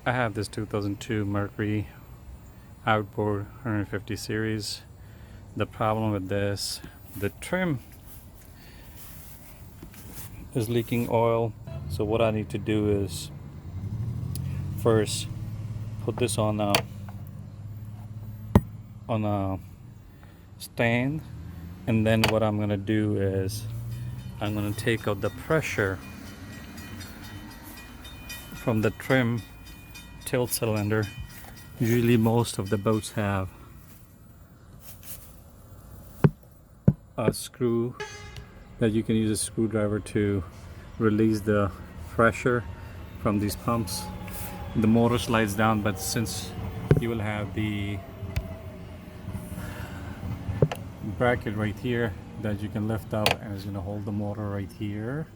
I have this 2002 Mercury Outboard 150 series. The problem with this, the trim is leaking oil. So what I need to do is first put this on a stand, and then what I'm gonna do is I'm gonna take out the pressure from the trim tilt cylinder. Usually most of the boats have a screw that you can use a screwdriver to release the pressure from these pumps. The motor slides down, but since you will have the bracket right here that you can lift up, and it's going to hold the motor right here.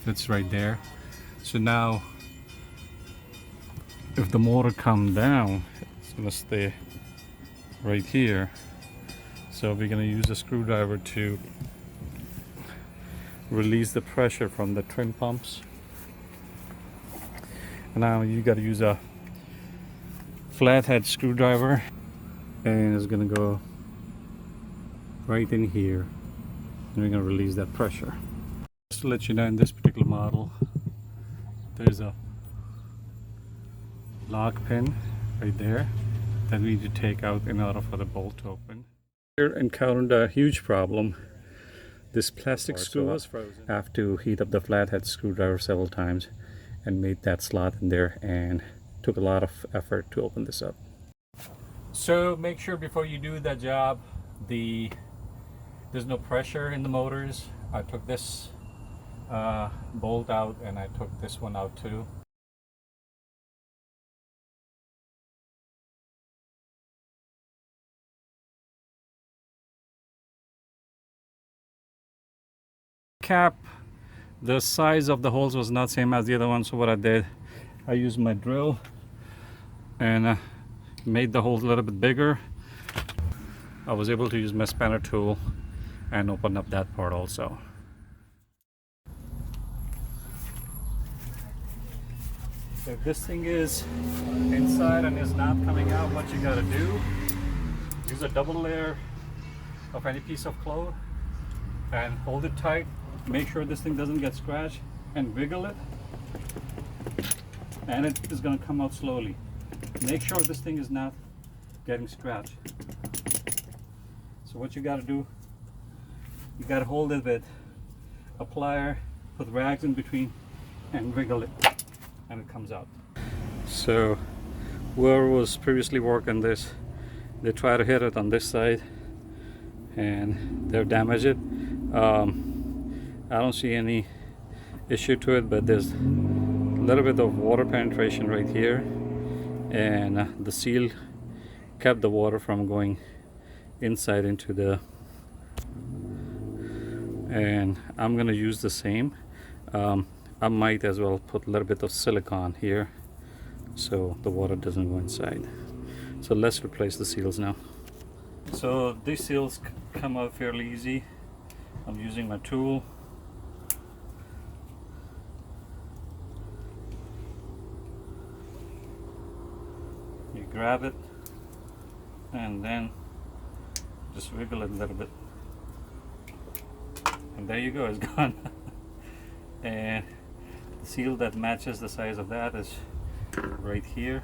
It's right there. So now if the motor comes down, it's going to stay right here. So we're going to use a screwdriver to release the pressure from the trim pumps. And now you got to use a flathead screwdriver, and it's going to go right in here, and we're going to release that pressure. Just to let you know, in this particular model there's a lock pin right there that we need to take out in order for the bolt to open. Here encountered a huge problem. This plastic screw was frozen. I have to heat up the flathead screwdriver several times and made that slot in there, and took a lot of effort to open this up. So make sure before you do that job, there's no pressure in the motors. I took this bolt out, and I took this one out too. Cap, the size of the holes was not same as the other one, so what I did, I used my drill and made the holes a little bit bigger. I was able to use my spanner tool and open up that part also. If this thing is inside and is not coming out, what you gotta do, use a double layer of any piece of cloth and hold it tight. Make sure this thing doesn't get scratched, and wiggle it, and it is going to come out slowly. Make sure this thing is not getting scratched. So what you got to do, you got to hold it with a plier, put rags in between, and wiggle it, and it comes out. So whoever was previously working this, they try to hit it on this side and they've damaged it. I don't see any issue to it, but there's a little bit of water penetration right here, and the seal kept the water from going inside into the, and I'm gonna use the same. I might as well put a little bit of silicone here so the water doesn't go inside. So let's replace the seals now. So these seals come out fairly easy. I'm using my tool. You grab it and then just wiggle it a little bit, and there you go, it's gone. And the seal that matches the size of that is right here,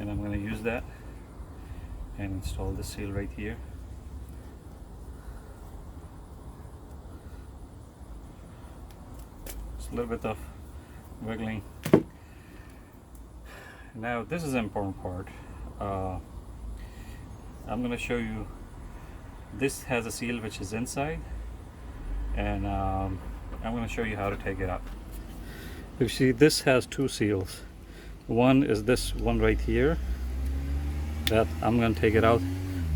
and I'm going to use that and install the seal right here. Just a little bit of wiggling. Now this is an important part. I'm going to show you, this has a seal which is inside, and I'm going to show you how to take it out. You see, this has two seals. One is this one right here that I'm going to take it out,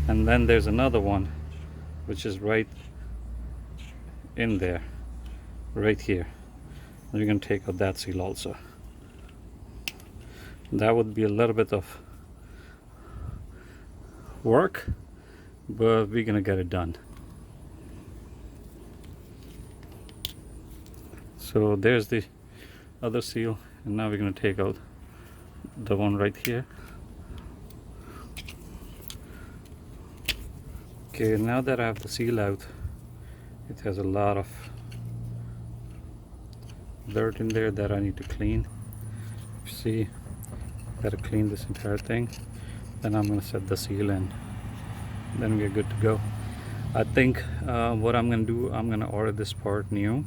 and then there's another one which is right in there, right here. And you're going to take out that seal also. That would be a little bit of work, but we're gonna get it done. So there's the other seal, and now we're going to take out the one right here. Okay, now that I have the seal out, it has a lot of dirt in there that I need to clean. See, gotta clean this entire thing. Then I'm gonna set the seal in. Then we're good to go. I think what I'm gonna do, I'm gonna order this part new.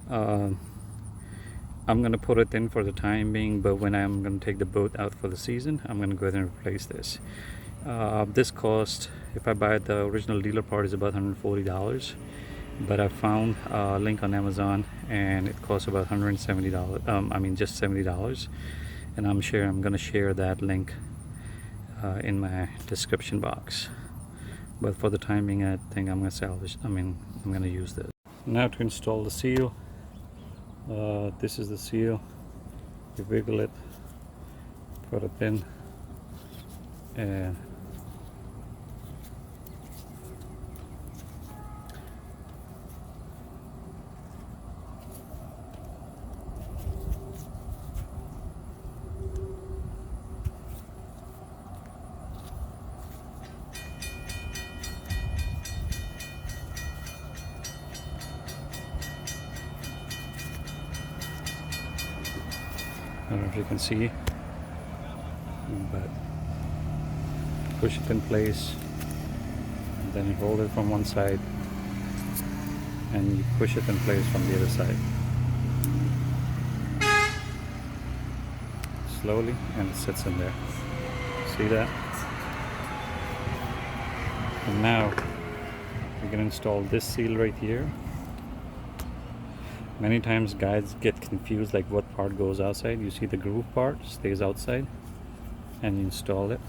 I'm gonna put it in for the time being, but when I'm gonna take the boat out for the season, I'm gonna go ahead and replace this. This cost, if I buy the original dealer part, is about $140, but I found a link on Amazon and it costs about $170. I mean just $70, and I'm gonna share that link in my description box. But for the time being, I think I'm gonna salvage. I'm gonna use this. Now to install the seal. This is the seal. You wiggle it, put it in, and I don't know if you can see, but push it in place, and then you hold it from one side and you push it in place from the other side slowly, and it sits in there. See that? And now we can install this seal right here. Many times guys get confused like what part goes outside. You see the groove part stays outside, and you install it.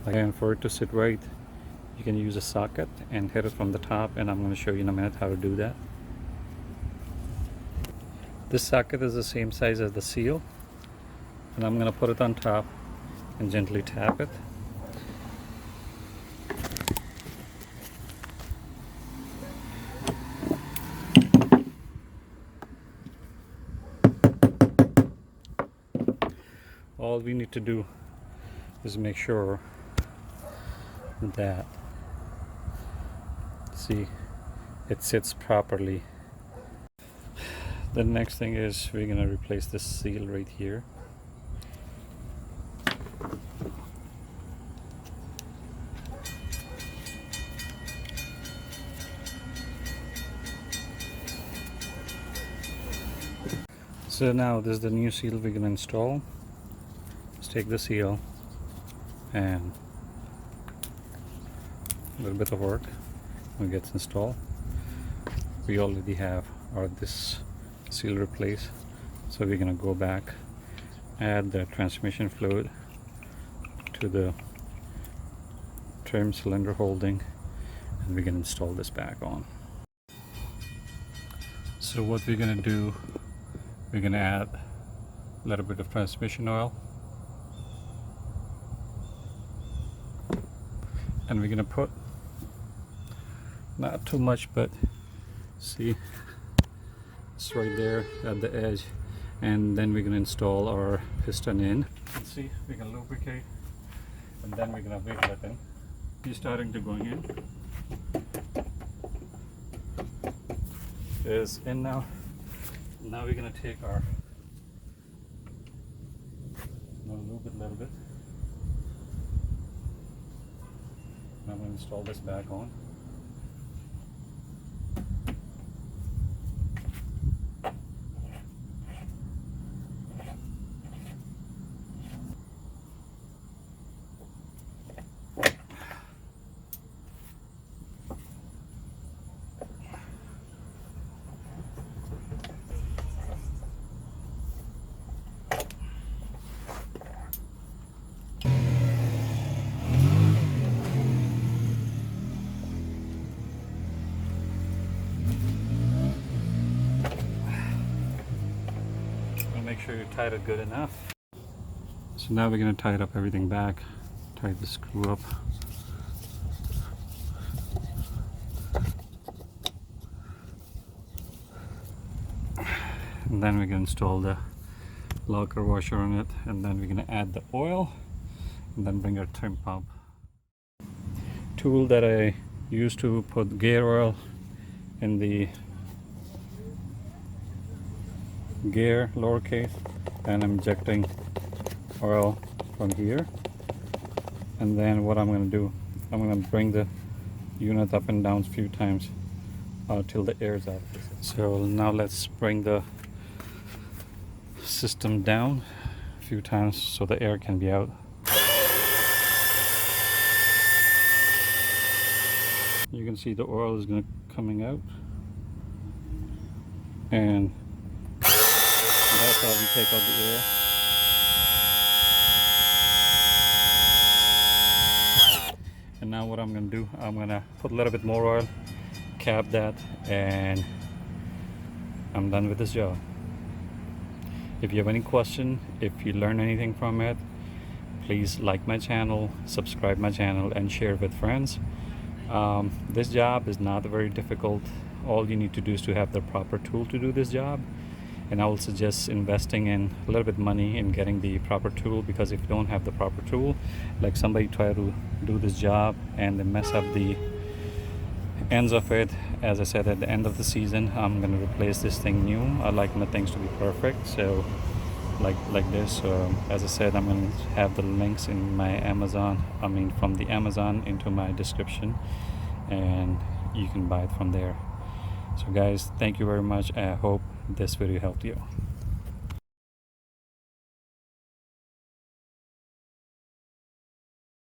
And for it to sit right, you can use a socket and hit it from the top, and I'm going to show you in a minute how to do that. This socket is the same size as the seal, and I'm going to put it on top and gently tap it. All we need to do is make sure that, see, it sits properly. The next thing is we're gonna replace this seal right here. So now this is the new seal we're gonna install. Take the seal and a little bit of work when it gets installed. We already have this seal replaced, so we're gonna go back, add the transmission fluid to the trim cylinder holding, and we're gonna install this back on. So what we're gonna do, we're gonna add a little bit of transmission oil, and we're gonna put not too much, but see, it's right there at the edge, and then we're gonna install our piston in. Let's see, we can lubricate, and then we're gonna wiggle it in. He's starting to go in. It's in now. Now we're gonna take our, lube it a little bit. I'm going to install this back on. Make sure you tied it good enough. So now we're going to tie it up, everything back, tie the screw up. and then we're gonna install the locker washer on it, and then we're gonna add the oil and then bring our trim pump. Tool that I use to put gear oil in the gear lower case, and I'm injecting oil from here. And then what I'm going to do, I'm going to bring the unit up and down a few times till the air is out. So now let's bring the system down a few times so the air can be out. You can see the oil is going to coming out, and that's how we take out the air. And now what I'm going to do, I'm going to put a little bit more oil, cap that, and I'm done with this job. If you have any question, if you learn anything from it, please like my channel, subscribe my channel, and share with friends. This job is not very difficult. All you need to do is to have the proper tool to do this job, and I will suggest investing in a little bit money in getting the proper tool, because if you don't have the proper tool, like somebody try to do this job and they mess up the ends of it. As I said, at the end of the season, I'm going to replace this thing new. I like my things to be perfect, so like this. As I said, I'm going to have the links in my Amazon, from the Amazon into my description, and you can buy it from there. So guys, thank you very much. I hope this video helped you.